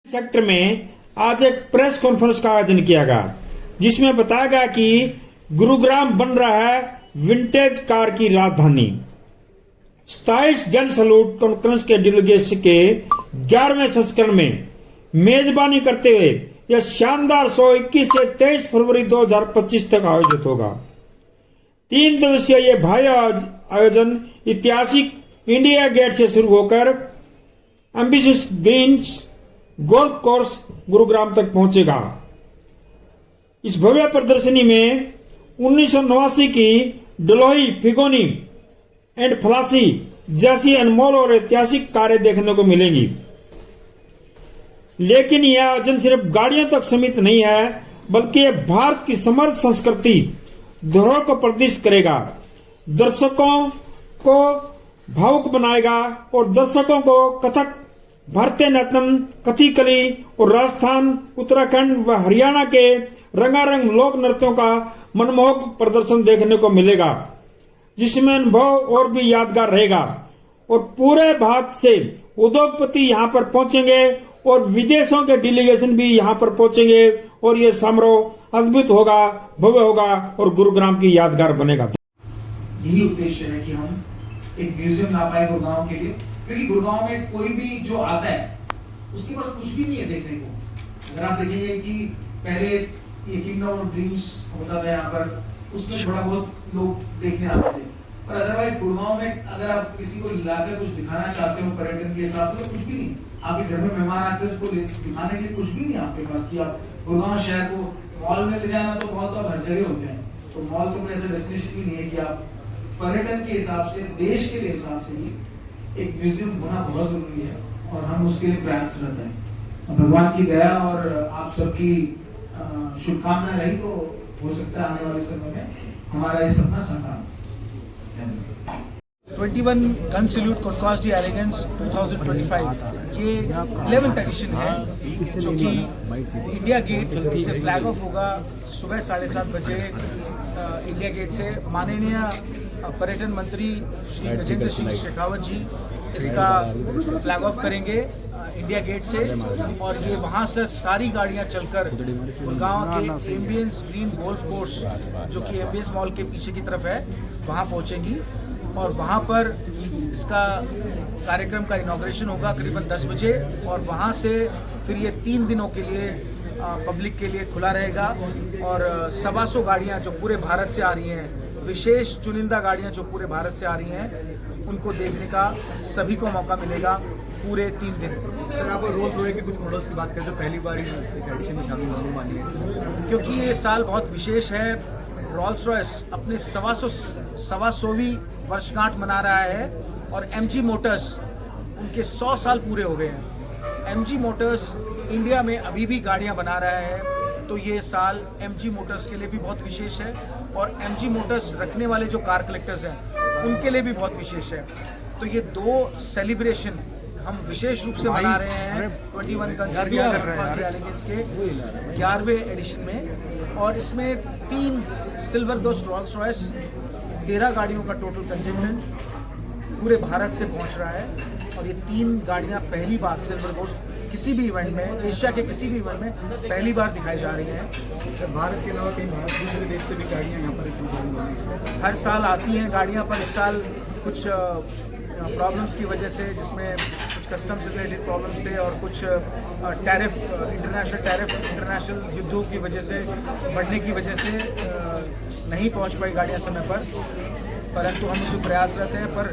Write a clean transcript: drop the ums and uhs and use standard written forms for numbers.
Sector में आज एक प्रेस कॉन्फ्रेंस का आयोजन किया गया, जिसमें बताया गया कि गुरुग्राम बन रहा है विंटेज कार की राजधानी। 27 गन सैल्यूट कॉन्फ्रेंस के डेलीगेट्स के 11वें संस्करण में मेजबानी करते हुए यह शानदार शो 21 से 23 फरवरी 2025 तक आयोजित होगा। 3 दिवसीय ये भारी आयोजन ऐतिहासिक इंडिया गेट से शुरू होकर ambitious greens golf course Gurugram तक पहुंचेगा। इस भव्य प्रदर्शनी में 1989 की डलोही, फिगोनी एंड फ्लासी जैसी अनमोल और ऐतिहासिक कारें देखने को मिलेंगी। लेकिन यह आयोजन सिर्फ गाड़ियों तक सीमित नहीं है, बल्कि यह भारत की समृद्ध संस्कृति धरोहर को प्रदर्शित करेगा, दर्शकों को भावुक बनाएगा और दर्शकों को कथक, भरतनाट्यम, कथकली और राजस्थान, उत्तराखंड व हरियाणा के रंगारंग लोक नृत्यों का मनमोहक प्रदर्शन देखने को मिलेगा, जिसमें अनुभव और भी यादगार रहेगा। और पूरे भारत से उद्योगपति यहाँ पर पहुंचेंगे और विदेशों के डेलीगेशन भी यहाँ पर पहुंचेंगे और ये समारोह अद्भुत होगा, भव्य होगा और गुरुग्राम की यादगार बनेगा। यही उद्देश्य है कि हम एक म्यूजियम ला पाए गुरुग्राम के लिए, क्योंकि गुरुग्राम में कोई भी जो आता है उसके पास कुछ भी नहीं है देखने को। अगर आप देखेंगे कि पहले ये किंगडम ऑफ ड्रीम्स होता था यहाँ पर, उसमें थोड़ा बहुत लोग देखने आते थे, पर अदरवाइज गुरुग्राम में अगर आप किसी को लाकर कुछ दिखाना चाहते हो पर्यटन के हिसाब से तो कुछ भी नहीं। आपके घर में मेहमान आते हैं, उसको दिखाने के लिए कुछ भी नहीं आपके पास कि आप गुरुग्राम शहर को मॉल में ले जाना, तो मॉल तो हर जगह होते हैं, तो मॉल तो कोई ऐसा डेस्टिनेशन भी नहीं है कि आप पर्यटन के हिसाब से, देश के लिए हिसाब से ही एक म्यूजियम होना बहुत जरूरी है और हम उसके लिए प्रयासरत हैं। भगवान की दया और आप सबकी शुभकामनाएं रही तो हो सकता है आने वाले समय में हमारा ये सपना साकार। 21 गन सैल्यूट कॉन्कॉस्ट दी एलिगेंस 2025 ये 11th एडिशन है, जो कि इंडिया गेट से फ्लैग ऑफ होगा सुबह 7:30 बजे इंडिया गेट से। माननीय पर्यटन मंत्री श्री गजेंद्र सिंह शेखावत जी इसका फ्लैग ऑफ करेंगे इंडिया गेट से, और ये वहाँ से सारी गाड़ियाँ चलकर गुड़गांव के एम्बियंस ग्रीन गोल्फ कोर्स, जो कि एम्बियंस मॉल के पीछे की तरफ है, वहाँ पहुँचेंगी और वहाँ पर इसका कार्यक्रम का इनॉग्रेशन होगा करीबन 10 बजे, और वहाँ से फिर ये 3 दिनों के लिए पब्लिक के लिए खुला रहेगा। और 125 गाड़ियाँ जो पूरे भारत से आ रही हैं, विशेष चुनिंदा गाड़ियाँ जो पूरे भारत से आ रही हैं, उनको देखने का सभी को मौका मिलेगा पूरे 3 दिन। सर, आप रोल्स रॉयस के कुछ मॉडल्स की बात करें जो पहली बार इस एडिशन में शामिल होने वाली है, क्योंकि ये साल बहुत विशेष है। रोल्स रॉयस अपने 125वीं वर्षगांठ मना रहा है और MG मोटर्स उनके 100 साल पूरे हो गए हैं। MG मोटर्स इंडिया में अभी भी गाड़ियां बना रहा है, तो ये साल MG मोटर्स के लिए भी बहुत विशेष है और MG मोटर्स रखने वाले जो कार कलेक्टर्स हैं उनके लिए भी बहुत विशेष है। तो ये 2 सेलिब्रेशन हम विशेष रूप से मना रहे हैं 21 गन सैल्यूट के 11वें एडिशन में, और इसमें 3 सिल्वर गोस्ट रोल्स रॉयस, 13 गाड़ियों का टोटल कंजेंट पूरे भारत से पहुंच रहा है। और ये 3 गाड़ियां पहली बार सिल्वर गोस्ट किसी भी इवेंट में, एशिया के किसी भी इवेंट में पहली बार दिखाई जा रही हैं। भारत के अलावा कहीं दूसरे देश से भी गाड़ियाँ यहाँ पर हर साल आती हैं गाड़ियाँ, पर इस साल कुछ प्रॉब्लम्स की वजह से, जिसमें कुछ कस्टम से रिलेटेड प्रॉब्लम्स थे और कुछ टैरिफ, इंटरनेशनल युद्धों की वजह से, बढ़ने की वजह से नहीं पहुंच पाई गाड़ियां समय पर, परंतु हम इसमें प्रयासरत हैं। पर